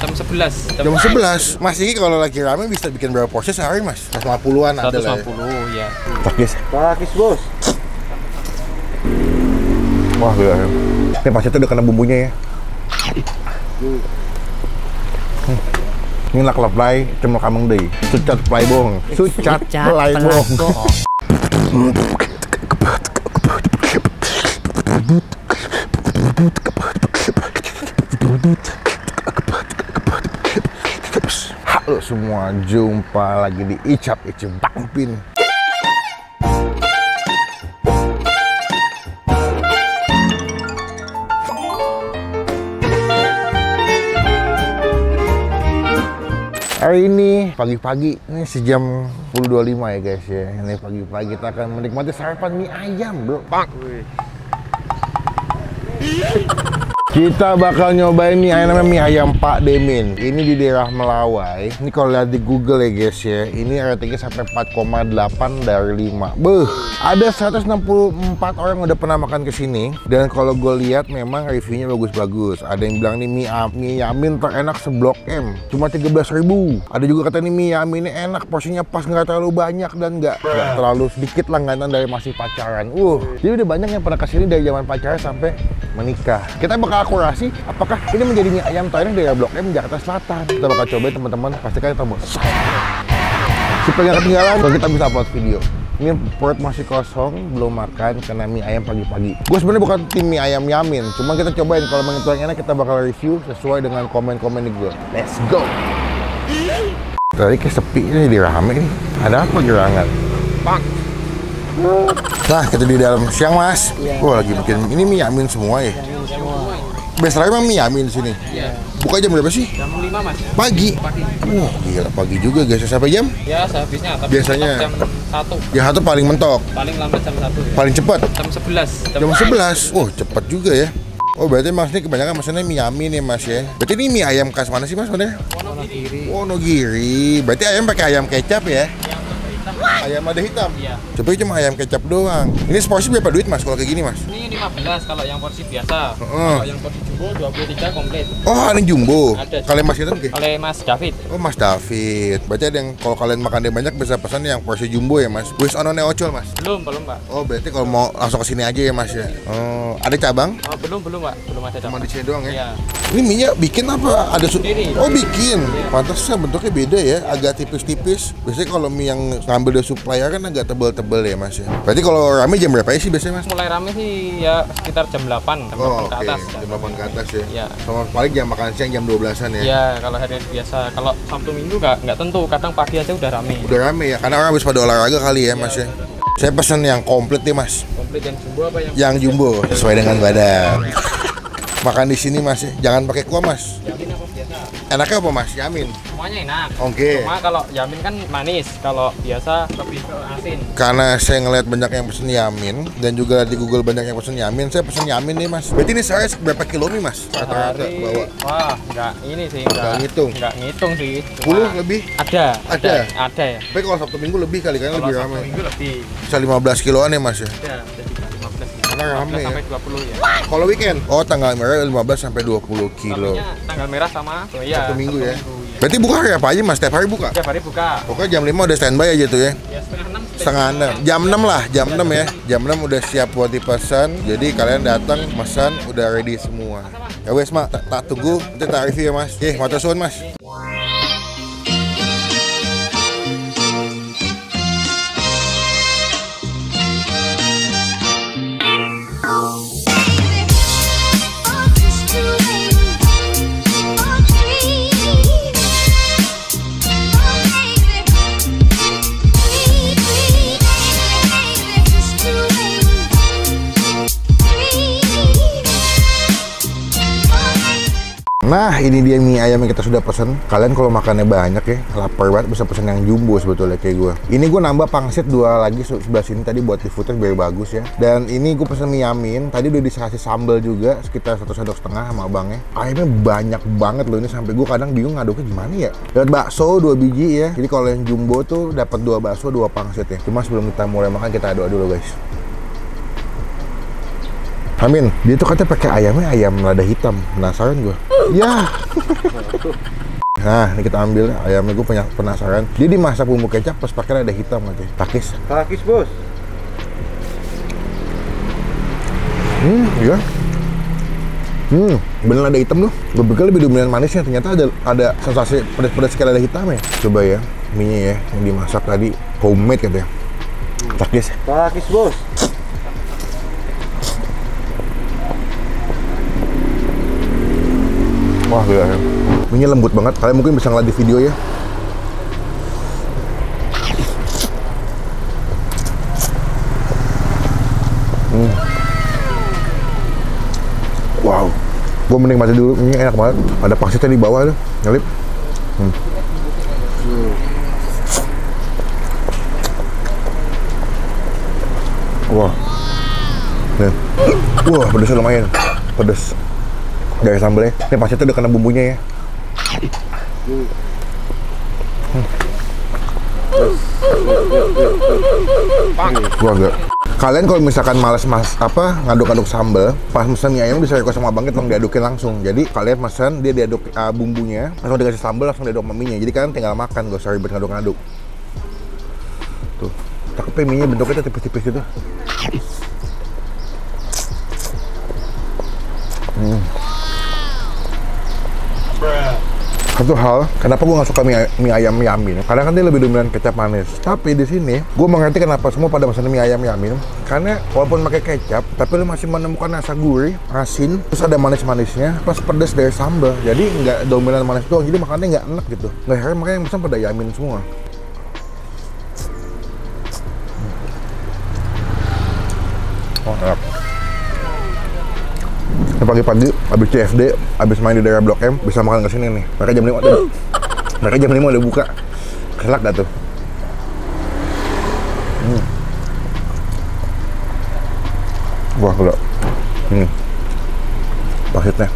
Jam 11. Jam 11. Mas ini kalau lagi rame bisa bikin berapa porsi sehari mas? 150-an ada lah 150 ya. Takis bos. Wah gila ya. Ini pasti tuh udah kena bumbunya ya. Ini nak leplay cuma kameng deh. Sucat play bong. Sucat play bong. Halo semua, jumpa lagi di Icap Icip Bang Pin. Hari ini pagi-pagi, ini sejam 10.25 ya guys ya. Ini pagi-pagi kita akan menikmati sarapan mie ayam bro. Bang. Kita bakal nyobain mie ayam, namanya mie ayam Pak Demin. Ini di daerah Melawai. Ini kalau lihat di Google ya guys ya, ini ratingnya sampai 4,8 dari 5. Beuh, ada 164 orang yang udah pernah makan ke sini. Dan kalau gue lihat memang reviewnya bagus-bagus. Ada yang bilang nih mie Yamin terenak seblok M, cuma 13.000. Ada juga kata nih mie Yamin ini enak, porsinya pas, nggak terlalu banyak dan nggak terlalu sedikit langganan dari masih pacaran. Jadi udah banyak yang pernah kesini dari zaman pacaran sampai menikah. Kita bakal akurasi apakah ini menjadi mie ayam terenak dari Blok M Jakarta Selatan. Kita bakal cobain teman-teman, pastikan kita mau supaya nggak ketinggalan kalau kita bisa upload video. Ini perut masih kosong, belum makan karena mie ayam pagi-pagi. Gue sebenarnya bukan tim mie ayam Yamin, cuma kita cobain kalau menurut yang enak kita bakal review sesuai dengan komen-komen di gue. Let's go. Tadi kayak sepi ini, di rame nih. Ada apa gerangan? Pak. Nah, kita di dalam siang mas. Wah lagi bikin ini mie Yamin semua ya. Biasanya emang mie Yamin di sini. Iya. Buka jam berapa sih? Jam 5 mas. Pagi. Wah gila pagi juga guys. Sampai jam? Ya sehabisnya. Tapi biasanya jam 1. Jam 1 paling mentok. Paling lambat jam 1 ya. Paling cepat? Jam 11. Jam 11. Oh cepat juga ya. Oh berarti mas ini kebanyakan maksudnya mie Yamin ya mas ya. Berarti ini mie ayam khas mana sih mas sebenarnya? Wonogiri. Wonogiri. Berarti ayam pakai ayam kecap ya? Ayam ada hitam? Iya. Coba cuma ayam kecap doang. Ini seporsi berapa duit mas kalau kayak gini mas? Ini 15 kalau yang porsi biasa. Kalau yang porsi jumbo 23 komplit. Oh ada jumbo? Ada. Kalian mas itu oke? Oleh Mas David. Oh Mas David. Berarti ada yang kalau kalian makan dia banyak bisa pesan yang porsi jumbo ya mas? Wis onone ocol mas? Belum pak. Oh berarti kalau mau langsung ke sini aja ya mas ya? Oh ada cabang? Oh, belum pak. Belum ada Cuma cabang. di sini doang ya? Iya. Ini minyak bikin apa? Ada Sendiri. Oh bikin. Pantasnya bentuknya beda ya, agak tipis-tipis. Biasanya kalau mie yang ngambil dari supplier kan agak tebel-tebel ya mas ya. Berarti kalau rame jam berapa sih biasanya mas? Mulai rame sih ya sekitar jam 8 Oh ke oke, atas. jam 8 ke atas ya? Iya. Sama paling jam makan siang jam 12-an ya? Iya, kalau hari biasa. Kalau Sabtu Minggu nggak tentu. Kadang pagi aja udah rame. Udah rame ya? Karena orang habis pada olahraga kali ya mas ya? Saya pesen yang komplit nih mas. Komplit yang jumbo apa yang? Yang jumbo, sesuai dengan badan. Makan di sini mas, jangan pakai kuah mas. Yamin apa biasa? Enaknya apa mas? Yamin? Semuanya enak. Oke. Cuma kalau Yamin kan manis, kalau biasa lebih ke asin. Karena saya ngeliat banyak yang pesen Yamin dan juga di Google banyak yang pesen Yamin, saya pesen Yamin nih mas. Berarti ini saya berapa kilo nih mas? Rata-rata Sehari, bawa. wah nggak ini sih, Nggak ngitung? Nggak ngitung sih. 10 lebih? Ada ya. Tapi kalau Sabtu Minggu lebih kali kan Kalau lebih Sabtu ramai. Minggu lebih. Bisa 15 kiloan ya mas ya? Ada juga 15 Karena rame ya. sampai 20 ya. Kalau weekend? Oh tanggal merah 15 sampai 20 kilo. Sabtunya tanggal merah sama ya. Sabtu Minggu ya. Berarti buka hari apa aja mas? Setiap hari buka? Tiap hari buka. Pokoknya jam 5 udah standby aja tuh ya? Ya Setengah 6. Jam 6 lah, jam 6 ya. Jam 6 udah siap buat dipesan. Jadi kalian datang, pesan, udah ready semua. Ya wes mak, tak tunggu. Nanti tak review ya mas. Matur suwun mas. Nah ini dia mie ayam yang kita sudah pesen. Kalian kalau makannya banyak ya, lapar banget bisa pesen yang jumbo sebetulnya kayak gue. Ini gue nambah pangsit 2 lagi sebelah sini tadi buat di footage biar bagus ya. Dan ini gue pesen mie Yamin. Tadi udah dikasih sambal juga sekitar 1,5 sendok sama abangnya. Ayamnya banyak banget loh ini, sampai gue kadang bingung ngaduknya gimana ya. Dapat bakso 2 biji ya. Jadi kalau yang jumbo tuh dapat 2 bakso 2 pangsit ya. Cuma sebelum kita mulai makan kita doa dulu guys. Amin, dia tuh katanya pakai ayamnya ayam lada hitam. Penasaran gue. Ya. Nah, ini kita ambil ayamnya, gue penasaran. Dia dimasak bumbu kecap pas pakai lada hitam aja. Takis. Takis, Bos. Iya. Bener lada hitam tuh. Gue pikir lebih dominan manisnya, ternyata ada sensasi pedas-pedas kayak lada hitam ya. Coba ya, mie-nya ya yang dimasak tadi homemade katanya. Takis. Takis, Bos. Wah, gila ya. Mie-nya lembut banget. Kalian mungkin bisa ngeliat di video ya. Wow. Gue menikmati dulu. Ini enak banget. Ada pangsitnya di bawah tuh. Nyelip. Wah. Nih. Wah, pedasnya lumayan. Pedas. Dari sambelnya. Ini pangsitnya udah kena bumbunya ya. Wah, enggak. Kalian kalau misalkan males ngaduk-aduk sambal, pas mesen mie ayam bisa request sama abang kita diadukin langsung. Jadi kalian mesen, dia diaduk bumbunya, langsung dikasih sambal, langsung diaduk sama mie-nya. Jadi kalian tinggal makan, gak usah ribet ngaduk-ngaduk. Tuh, cakep ya mie-nya, bentuknya tipis-tipis gitu. Satu hal, kenapa gue nggak suka mie ayam Yamin? Karena kan dia lebih dominan kecap manis. Tapi di sini, gue mengerti kenapa semua pada pesan mie ayam Yamin. Karena walaupun pakai kecap, tapi lu masih menemukan rasa gurih, asin, terus ada manis-manisnya, plus pedas dari sambal. Jadi nggak dominan manis doang, jadi makannya nggak enak gitu. Nggak heran makanya yang pesan pada Yamin semua. Oh, enak. Pagi-pagi, habis CFD, habis main di daerah Blok M, bisa makan ke sini nih. Mereka jam 5 tuh. Mereka jam 5 udah buka. Kelak dah tuh. Wah, gila. Pangsitnya.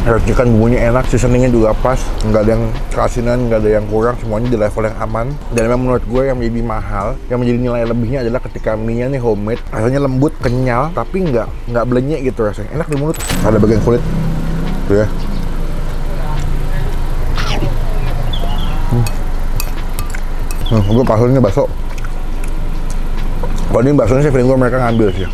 Racikan bumbunya enak, seasoningnya juga pas, nggak ada yang keasinan, nggak ada yang kurang, semuanya di level yang aman. Dan memang menurut gue yang menjadi mahal, yang menjadi nilai lebihnya adalah ketika mie-nya nih homemade, rasanya lembut, kenyal, tapi nggak belenyek gitu rasanya, enak di mulut. Ada bagian kulit, tuh ya. Gue pasulnya bakso. Kalau ini baksonya sih feeling gue mereka ngambil sih.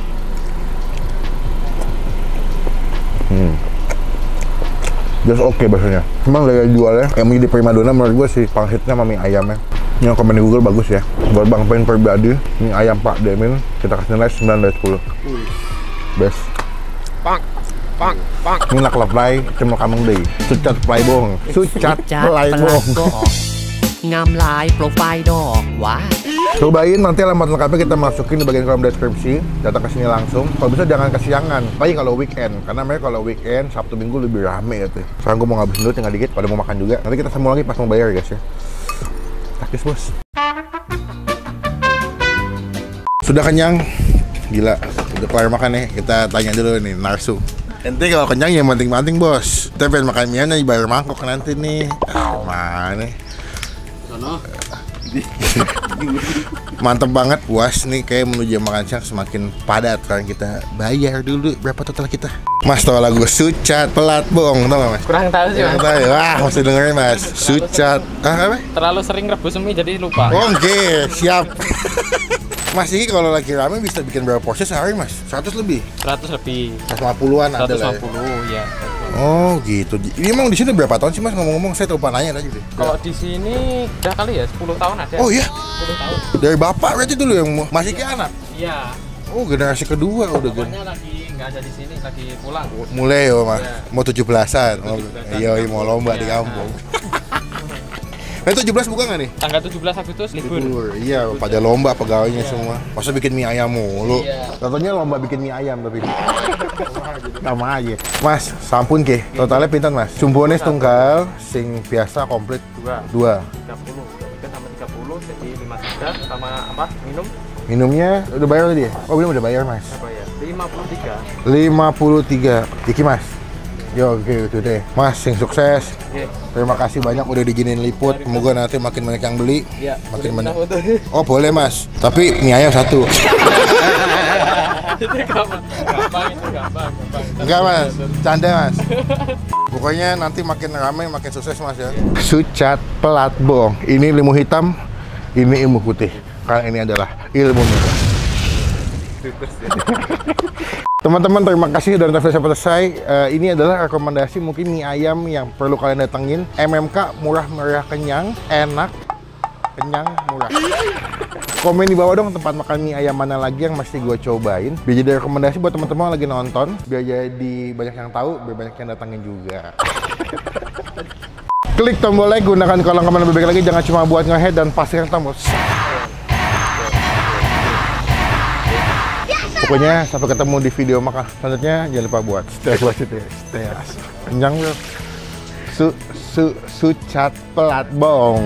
Just oke baksonya. Cuman gaya jualnya yang menjadi primadona menurut gue sih pangsitnya sama mie ayamnya. Ini yang komen di Google bagus ya. Buat Bang Pen pribadi, mie ayam Pak Demin kita kasih nilai 9 dari 10. Best. Pang. Ini nak play cuma kameng deh. Sucat play bohong. Sucat play bohong. งามลายโปรไฟล์ดอกวะ Cobain, nanti alamat lengkapnya kita masukin di bagian kolom deskripsi. Datang ke sini langsung. Kalau bisa jangan kesiangan, apalagi kalau weekend. Karena mereka kalau weekend, Sabtu Minggu lebih rame gitu. Sekarang gue mau ngabisin dulu tinggal dikit, pada mau makan juga. Nanti kita sambung lagi pas mau bayar guys ya. Takis bos. Sudah kenyang? Gila, udah kelar makan nih. Kita tanya dulu nih, Narsu. Nanti kalau kenyang ya manting-manting bos. Kita pengen makan mie nya bayar mangkok nanti nih. Mana? Mantep banget, puas nih kayak menuju makan siang semakin padat. Sekarang kita bayar dulu, berapa total kita? Mas tau lagu Sucat Pelat Bohong, tau gak mas? Kurang tahu sih mas. Wah, mesti dengerin mas. Sucat, apa? Terlalu sering rebus mie jadi lupa. Oke, siap. Mas ini kalau lagi rame bisa bikin berapa porsi sehari mas? 100 lebih? 100 lebih. 150-an ada lah ya? 150 ya. Oh gitu. Ini emang di sini berapa tahun sih mas ngomong-ngomong? Saya lupa nanya tadi deh. Kalau di sini udah kali ya 10 tahun ada. Oh iya? 10 tahun. Dari bapak berarti dulu yang masih kayak anak? Iya. Oh generasi kedua udah kan? Bapaknya lagi nggak ada di sini, lagi pulang. Mulai ya mas? Iya. Mau 17-an? Iya, mau lomba di Iya. kampung. Nah 17 buka nggak nih? Tanggal 17 Agustus libur. Iya, pada lomba pegawainya semua. Masa bikin mie ayam mulu? Iya. Contohnya lomba bikin mie ayam tapi sama aja. Mas, sampun ke. Totalnya pinten mas? Cumpone setunggal, sing biasa komplit 2. 30 sama 30 jadi 53 sama apa? Minumnya udah bayar tadi ya? Oh belum udah bayar mas. Apa ya? 53. 53. Iki mas. Yo, oke itu deh. Mas, yang sukses. Oke. Terima kasih banyak udah diginin liput. Semoga nanti makin banyak yang beli. Iya. Makin Boleh banyak. minta foto. Oh boleh mas. Tapi mie ayam 1. Itu gampang. Gampang itu gampang. Enggak mas, canda mas. Pokoknya nanti makin ramai makin sukses mas ya. Sucat pelat bohong. Ini ilmu hitam, ini ilmu putih. Karena ini adalah ilmu merah. Teman-teman terima kasih sudah nonton sampai selesai. Ini adalah rekomendasi mungkin mie ayam yang perlu kalian datengin. MMK murah meriah kenyang, enak, kenyang murah. Komen di bawah dong tempat makan mie ayam mana lagi yang mesti gue cobain. Biar jadi rekomendasi buat teman-teman lagi nonton. Biar jadi banyak yang tahu, biar banyak yang datangin juga. Klik tombol like, gunakan kolom komentar lebih baik lagi. Jangan cuma buat nge-head dan pastikan tombol. Pokoknya sampai ketemu di video makan selanjutnya. Jangan lupa buat stay kenyang bro. Sucat pelat bong.